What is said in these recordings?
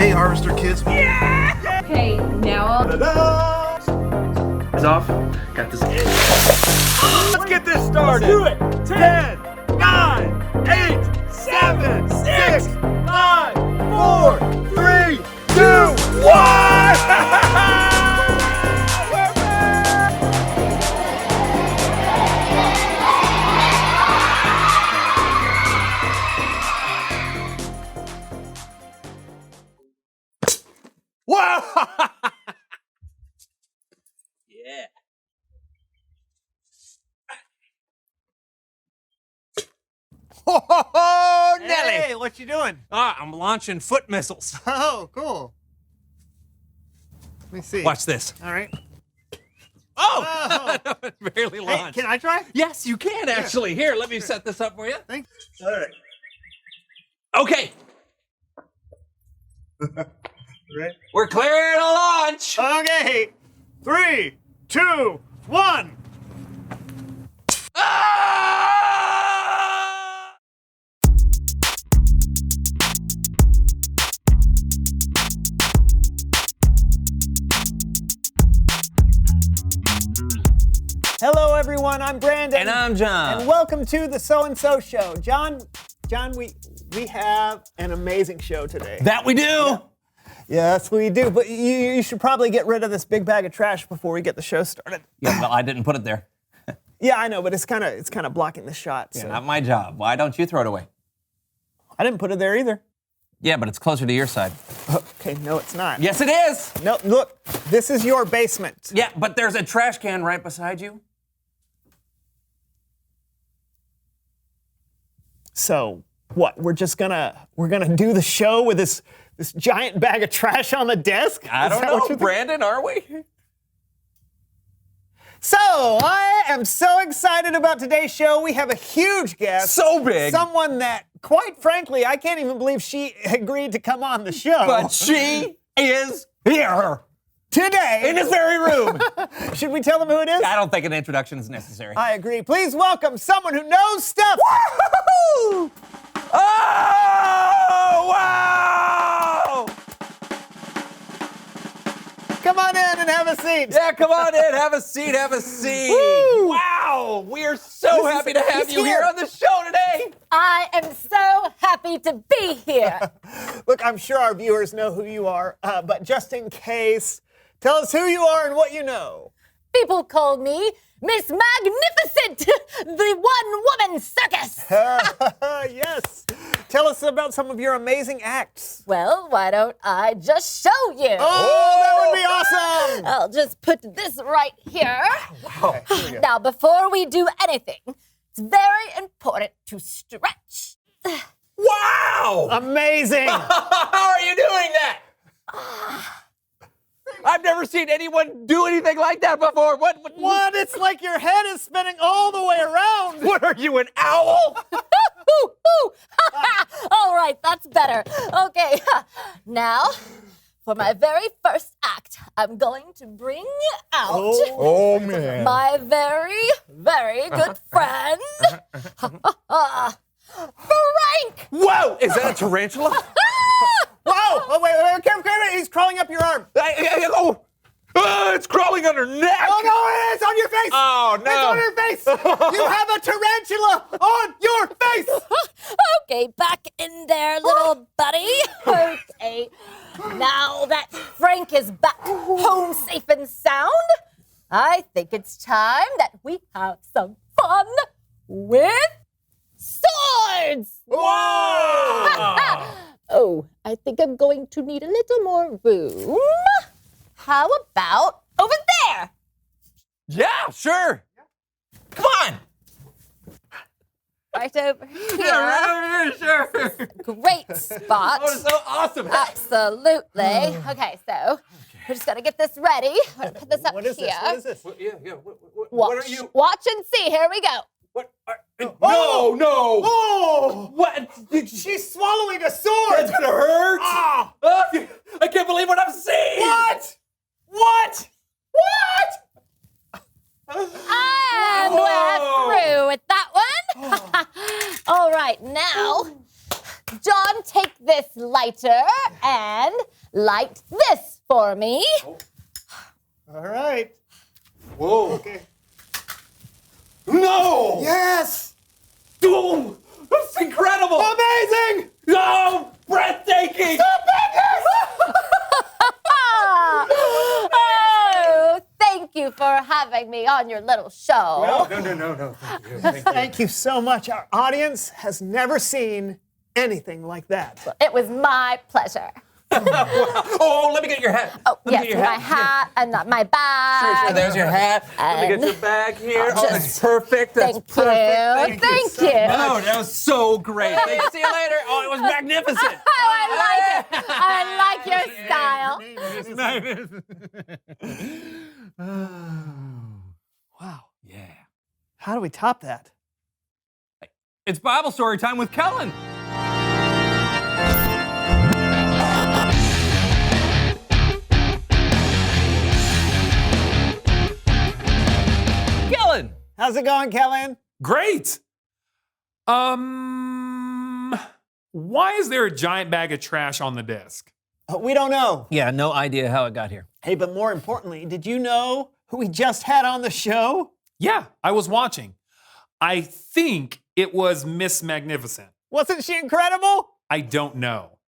Hey, Harvester kids. Okay, now I'll... It's off. Got this. Let's get this started. Do it. 10, 9, 8, 7, 6, 5, 4, 3, 2, 1. Wow! Yeah. Oh, Nelly! Hey, what you doing? I'm launching foot missiles. Oh, cool. Let me see. Watch this. All right. Oh! Barely Hey, launched. can I try? Yes, you can actually. Here, let me set this up for you. Thanks. All right. Okay, Right. we're clearing a launch. Okay. 3, 2, 1. Ah! Hello, everyone. I'm Brandon. And I'm John. And welcome to the So and So Show. John, we have an amazing show today. That we do. Yes, we do. But you should probably get rid of this big bag of trash before we get the show started. Yeah, well, I didn't put it there. Yeah, I know, but it's kind of blocking the shot. So. Not my job. Why don't you throw it away? I didn't put it there either. Yeah, but it's closer to your side. Okay, no, it's not. Yes, it is. No, look, this is your basement. Yeah, but there's a trash can right beside you. So what? We're gonna do the show with this giant bag of trash on the desk? I Is don't that what know, you're Brandon, are we? So, I am so excited about today's show. We have a huge guest. So big. Someone that, quite frankly, I can't even believe she agreed to come on the show. But she is here Today. in this very room. Should we tell them who it is? I don't think an introduction is necessary. I agree. Please welcome someone who knows stuff. Woo! Oh, wow! Come on in and have a seat. Yeah, come on in. Have a seat. Have a seat. Woo! Wow. We are so happy to have he's you here here. on the show today. I am so happy to be here. Look, I'm sure our viewers know who you are, but just in case, tell us who you are and what you know. People call me Miss Magnificent, the one-woman circus. Yes. Tell us about some of your amazing acts. Well, why don't I just show you? Oh, that would be awesome. I'll just put this right here. Okay, here we go. Now, before we do anything, it's very important to stretch. Wow. Amazing. How are you doing that? I've never seen anyone do anything like that before. What? What? It's like your head is spinning all the way around. What are you, an owl? Ooh, ooh. All right, that's better. Okay, now for my very first act, I'm going to bring out Oh, man. my very, very good friend, Frank. Whoa, is that a tarantula? Whoa! Oh, wait, careful, he's crawling up your arm. It's crawling on her neck. Oh, no, it's on your face. Oh, It's no. on your face. You have a tarantula on your face. Okay, back in there, little buddy. Okay, now that Frank is back home safe and sound, I think it's time that we have some fun with swords. Whoa! Oh, I think I'm going to need a little more room. How about over there? Yeah, sure. Come on. Right over here. Yeah, sure. Great spot. Oh, it's so awesome. Absolutely. Okay, so we're just gonna get this ready. I'm gonna put this up What is here. this? What is this? Yeah. Watch, What are you? watch and see. Here we go. What? No, no. Oh! What? She's swallowing a sword. That's gonna hurt. Ah! I can't believe what I'm seeing. What? What? And we're through with that one. All right, now, John, take this lighter and light this for me. All right. Whoa. Okay. No! Yes! Boom! That's incredible! Amazing! No! Breathtaking! Oh, thank you for having me on your little show. No. Thank you. Thank you. Thank you so much. Our audience has never seen anything like that. It was my pleasure. Oh, let me get your hat. Oh, Let me yes, get your my hat and my bag. Sure, there's your hat. Let me get your bag here. Oh, that's perfect. That's Thank perfect. you. Thank you. Oh, that was so great. See you later. Oh, it was magnificent. Oh, I like it. I like your style. Wow. Yeah. How do we top that? It's Bible story time with Kellen. Kellen. How's it going, Kellen? Great. Why is there a giant bag of trash on the desk? We don't know. Yeah, no idea how it got here. Hey, but more importantly, did you know who we just had on the show? Yeah, I was watching. I think it was Miss Magnificent. Wasn't she incredible? I don't know.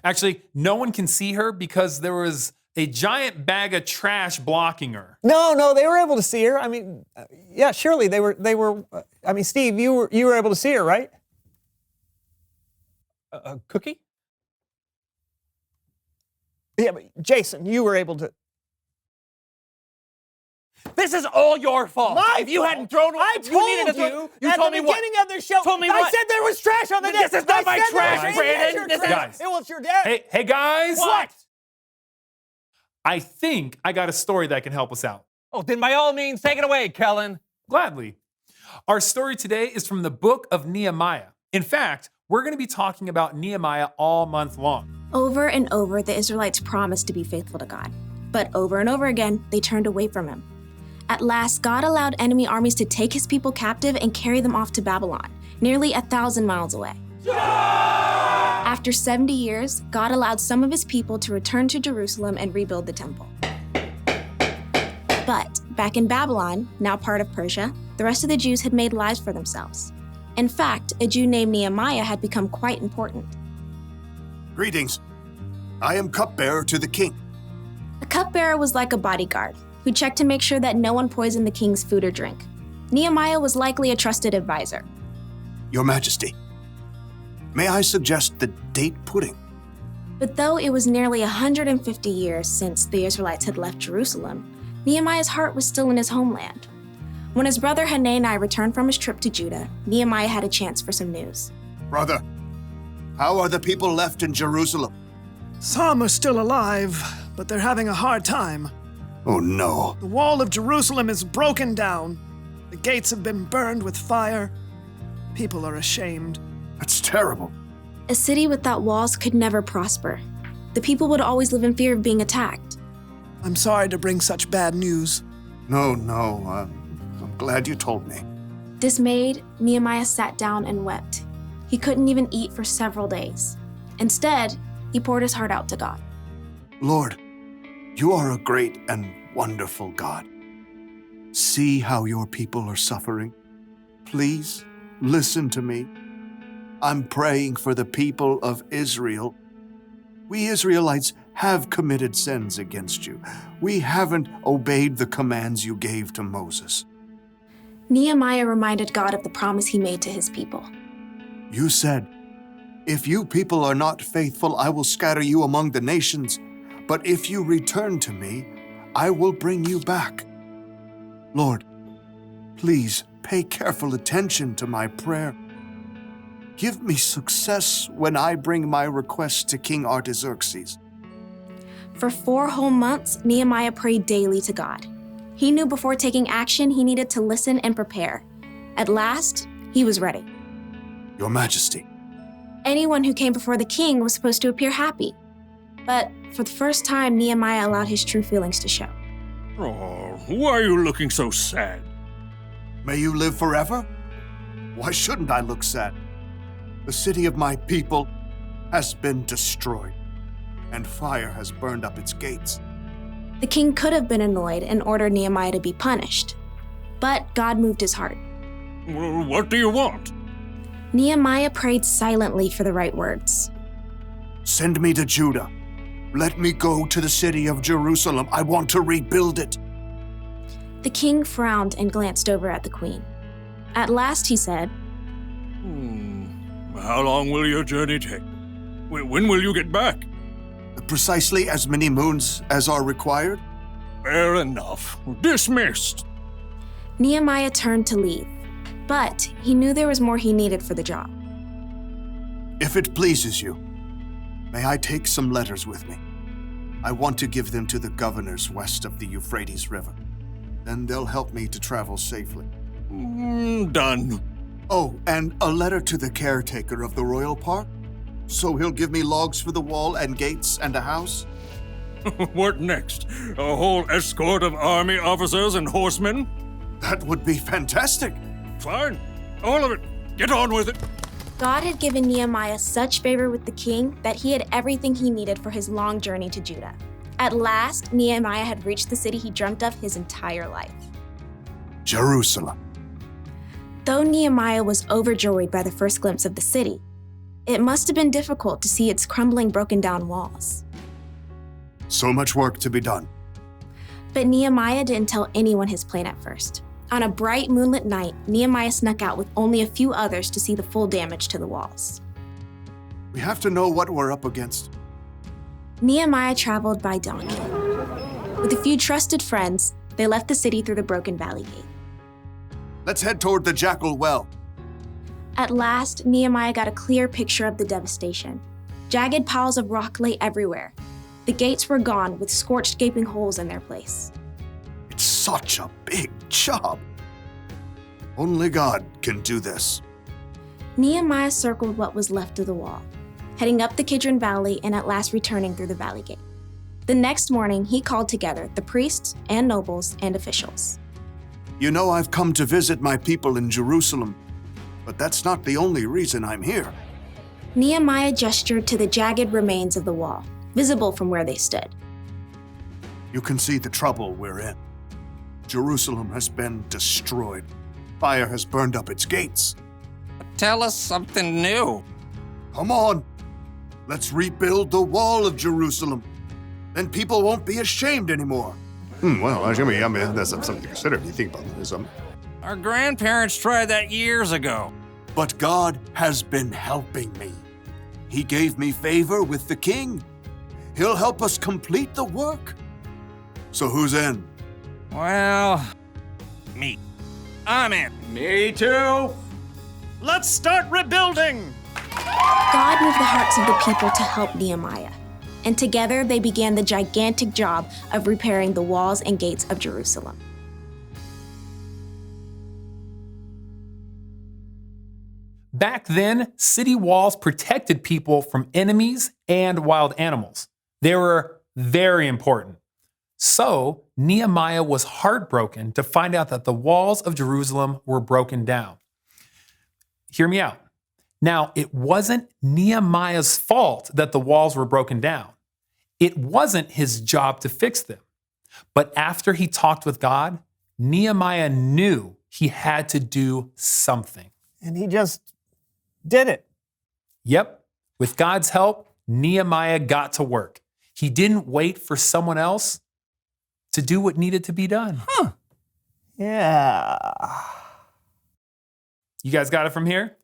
Actually, no one can see her because there was a giant bag of trash blocking her. No, they were able to see her. I mean, yeah, surely they were. I mean, Steve, you were able to see her, right? A cookie? Yeah, but Jason, you were able to. This is all your fault. If you hadn't thrown I if you told needed to you, throw, you at told the me what? beginning of the show. Told me I what? said there was trash on the This desk. is not I my said there trash, was Brandon. your This is- trash. Guys. It was your dad. Hey guys. What? I think I got a story that can help us out. Oh, then by all means, take it away, Kellen. Gladly. Our story today is from the book of Nehemiah. In fact, we're going to be talking about Nehemiah all month long. Over and over, the Israelites promised to be faithful to God. But over and over again, they turned away from him. At last, God allowed enemy armies to take his people captive and carry them off to Babylon, nearly 1,000 miles away. After 70 years, God allowed some of his people to return to Jerusalem and rebuild the temple. But back in Babylon, now part of Persia, the rest of the Jews had made lives for themselves. In fact, a Jew named Nehemiah had become quite important. Greetings. I am cupbearer to the king. A cupbearer was like a bodyguard who checked to make sure that no one poisoned the king's food or drink. Nehemiah was likely a trusted advisor. Your Majesty, may I suggest the date pudding? But though it was nearly 150 years since the Israelites had left Jerusalem, Nehemiah's heart was still in his homeland. When his brother Hanani returned from his trip to Judah, Nehemiah had a chance for some news. Brother, how are the people left in Jerusalem? Some are still alive, but they're having a hard time. Oh no. The wall of Jerusalem is broken down. The gates have been burned with fire. People are ashamed. That's terrible. A city without walls could never prosper. The people would always live in fear of being attacked. I'm sorry to bring such bad news. No, I'm glad you told me. Dismayed, Nehemiah sat down and wept. He couldn't even eat for several days. Instead, he poured his heart out to God. Lord, you are a great and wonderful God. See how your people are suffering. Please listen to me. I'm praying for the people of Israel. We Israelites have committed sins against you. We haven't obeyed the commands you gave to Moses. Nehemiah reminded God of the promise he made to his people. You said, if you people are not faithful, I will scatter you among the nations. But if you return to me, I will bring you back. Lord, please pay careful attention to my prayer. Give me success when I bring my request to King Artaxerxes. For 4 whole months, Nehemiah prayed daily to God. He knew before taking action, he needed to listen and prepare. At last, he was ready. Your Majesty, Anyone who came before the king was supposed to appear happy. But for the first time, Nehemiah allowed his true feelings to show. Oh, why are you looking so sad? may you live forever? Why shouldn't I look sad? The city of my people has been destroyed. and fire has burned up its gates. The king could have been annoyed and ordered Nehemiah to be punished. But God moved his heart. Well, what do you want? Nehemiah prayed silently for the right words. Send me to Judah. Let me go to the city of Jerusalem. I want to rebuild it. The king frowned and glanced over at the queen. At last he said, How long will your journey take? When will you get back? Precisely as many moons as are required. Fair enough. Dismissed. Nehemiah turned to leave, but he knew there was more he needed for the job. If it pleases you, may I take some letters with me? I want to give them to the governors west of the Euphrates River. Then they'll help me to travel safely. Done. Oh, and a letter to the caretaker of the royal park? So he'll give me logs for the wall and gates and a house? What next? A whole escort of army officers and horsemen? That would be fantastic. Fine. All of it. Get on with it. God had given Nehemiah such favor with the king that he had everything he needed for his long journey to Judah. At last, Nehemiah had reached the city he dreamt of his entire life. Jerusalem. Though Nehemiah was overjoyed by the first glimpse of the city, it must have been difficult to see its crumbling, broken down walls. So much work to be done. But Nehemiah didn't tell anyone his plan at first. On a bright moonlit night, Nehemiah snuck out with only a few others to see the full damage to the walls. We have to know what we're up against. Nehemiah traveled by donkey. With a few trusted friends, they left the city through the broken valley gate. Let's head toward the Jackal Well. At last, Nehemiah got a clear picture of the devastation. Jagged piles of rock lay everywhere. The gates were gone with scorched, gaping holes in their place. It's such a big job. Only God can do this. Nehemiah circled what was left of the wall, heading up the Kidron Valley and at last returning through the valley gate. The next morning, he called together the priests and nobles and officials. You know, I've come to visit my people in Jerusalem, but that's not the only reason I'm here. Nehemiah gestured to the jagged remains of the wall, visible from where they stood. You can see the trouble we're in. Jerusalem has been destroyed. Fire has burned up its gates. Tell us something new. Come on. Let's rebuild the wall of Jerusalem. Then people won't be ashamed anymore. Well, I mean, that's something to consider if you think about this. Our grandparents tried that years ago. But God has been helping me. He gave me favor with the king. He'll help us complete the work. So who's in? Well, me. I'm in. Me too. Let's start rebuilding! God moved the hearts of the people to help Nehemiah, and together they began the gigantic job of repairing the walls and gates of Jerusalem. Back then, city walls protected people from enemies and wild animals. They were very important. So, Nehemiah was heartbroken to find out that the walls of Jerusalem were broken down. Hear me out. Now, it wasn't Nehemiah's fault that the walls were broken down. It wasn't his job to fix them. But after he talked with God, Nehemiah knew he had to do something. And he just did it. Yep. With God's help, Nehemiah got to work. He didn't wait for someone else to do what needed to be done. Yeah. You guys got it from here?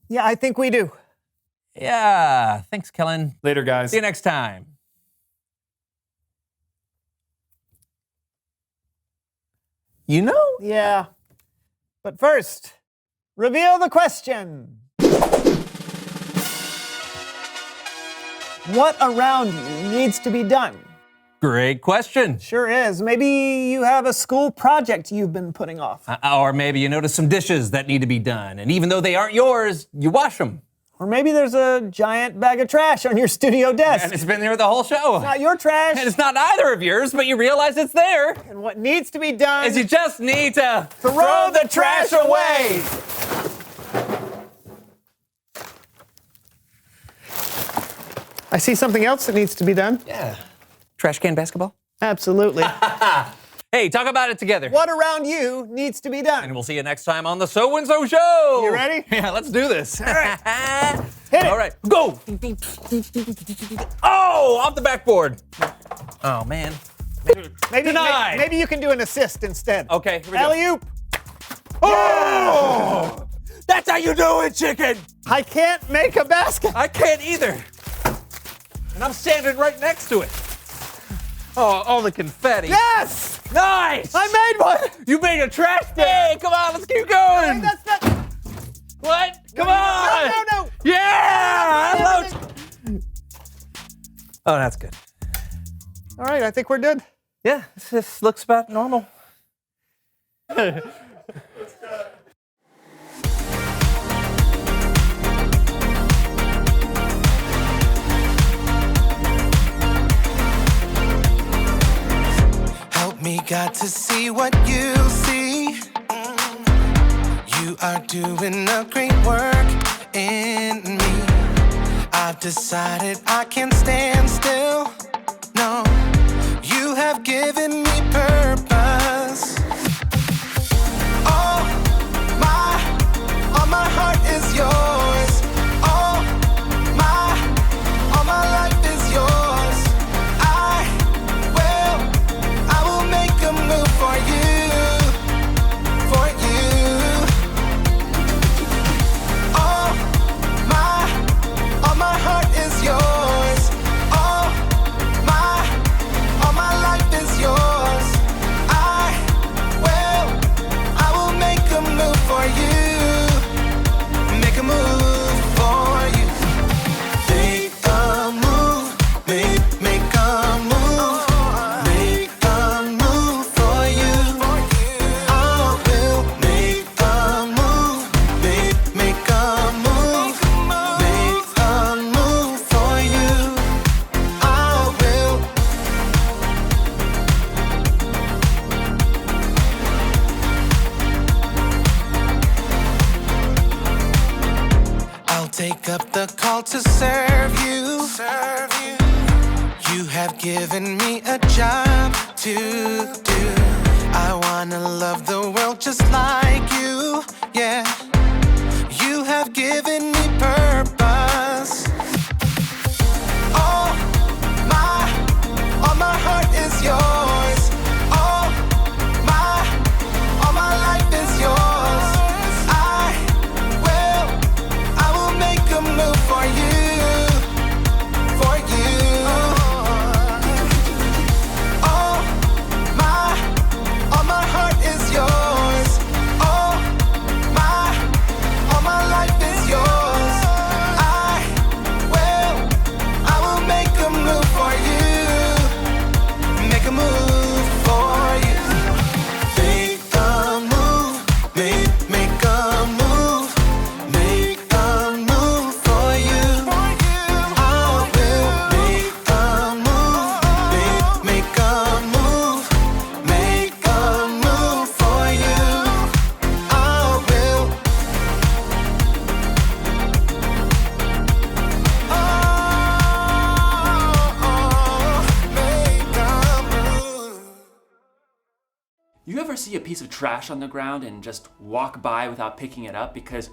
Yeah, I think we do. Yeah, thanks, Kellen. Later, guys. See you next time. You know? Yeah. But first, reveal the question. What around you needs to be done? Great question. Sure is. Maybe you have a school project you've been putting off. Or maybe you notice some dishes that need to be done, and even though they aren't yours, you wash them. Or maybe there's a giant bag of trash on your studio desk. And it's been there the whole show. It's not your trash. And it's not either of yours, but you realize it's there. And what needs to be done is you just need to throw the trash away. I see something else that needs to be done. Yeah. Trash can basketball? Absolutely. Hey, talk about it together. What around you needs to be done? And we'll see you next time on the So and So Show. You ready? Yeah, let's do this. All right. Hit it. All right, go. Oh, off the backboard. Oh, man. Denied. Maybe you can do an assist instead. Okay, here we go. Alley-oop. Oh! That's how you do it, chicken. I can't make a basket. I can't either. And I'm standing right next to it. Oh, all the confetti. Yes! Nice! I made one! You made a trash can! Come on, let's keep going! That's not... What? Come on! No! Yeah! Hello! Oh, that's good. All right, I think we're good. Yeah, this looks about normal. Help me, God, to see what you see. You are doing a great work in me. I've decided I can't stand still. No, you have given me purpose. All my heart is yours. All my life is yours. I will make a move for you, for you. All my heart is yours. All my life is yours. I will make a move for you. Make a move for you. Make a move. Make a move. Make a move for you. I will make a move. Make a move. Make a move for you. I will. I'll take up the call to serve you. You have given me a job to do. I wanna love the world just like you. Yeah. You have given me purpose. All my heart is yours. All my life is yours. I will make a move for you, for you. All my heart is yours. All my life is yours. I will make a move for you. Make a move for you. Make a move. Make a move. Make a move for you. I will make a move. Make a move. Make a move for you. I will. Make a move. You ever see a piece of trash on the ground and just walk by without picking it up because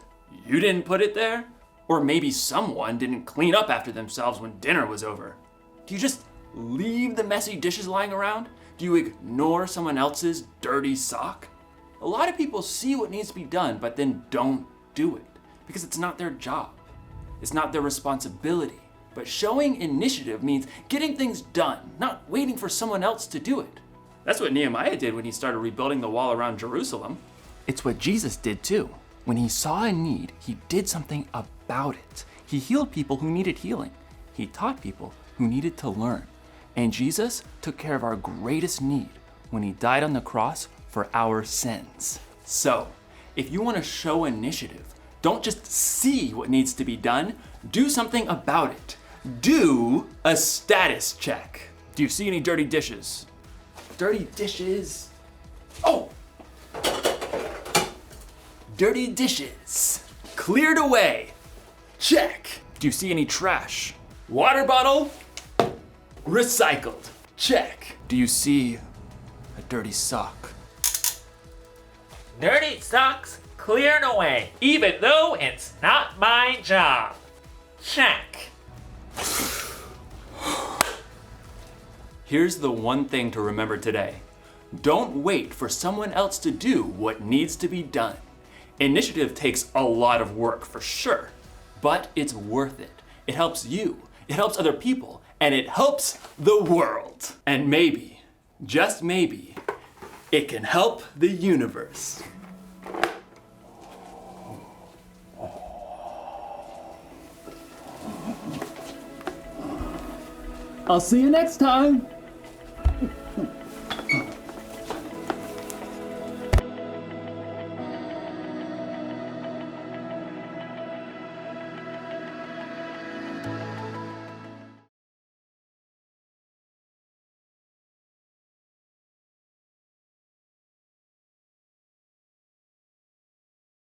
you didn't put it there? Or maybe someone didn't clean up after themselves when dinner was over? Do you just leave the messy dishes lying around? Do you ignore someone else's dirty sock? A lot of people see what needs to be done but then don't do it because it's not their job. It's not their responsibility. But showing initiative means getting things done, not waiting for someone else to do it. That's what Nehemiah did when he started rebuilding the wall around Jerusalem. It's what Jesus did too. When he saw a need, he did something about it. He healed people who needed healing. He taught people who needed to learn. And Jesus took care of our greatest need when he died on the cross for our sins. So, if you want to show initiative, don't just see what needs to be done, do something about it. Do a status check. Do you see any dirty dishes? Dirty dishes. Oh! Dirty dishes. Cleared away. Check. Do you see any trash? Water bottle, recycled. Check. Do you see a dirty sock? Dirty socks cleared away, even though it's not my job. Check. Here's the one thing to remember today. Don't wait for someone else to do what needs to be done. Initiative takes a lot of work for sure, but it's worth it. It helps you, it helps other people, and it helps the world. And maybe, just maybe, it can help the universe. I'll see you next time.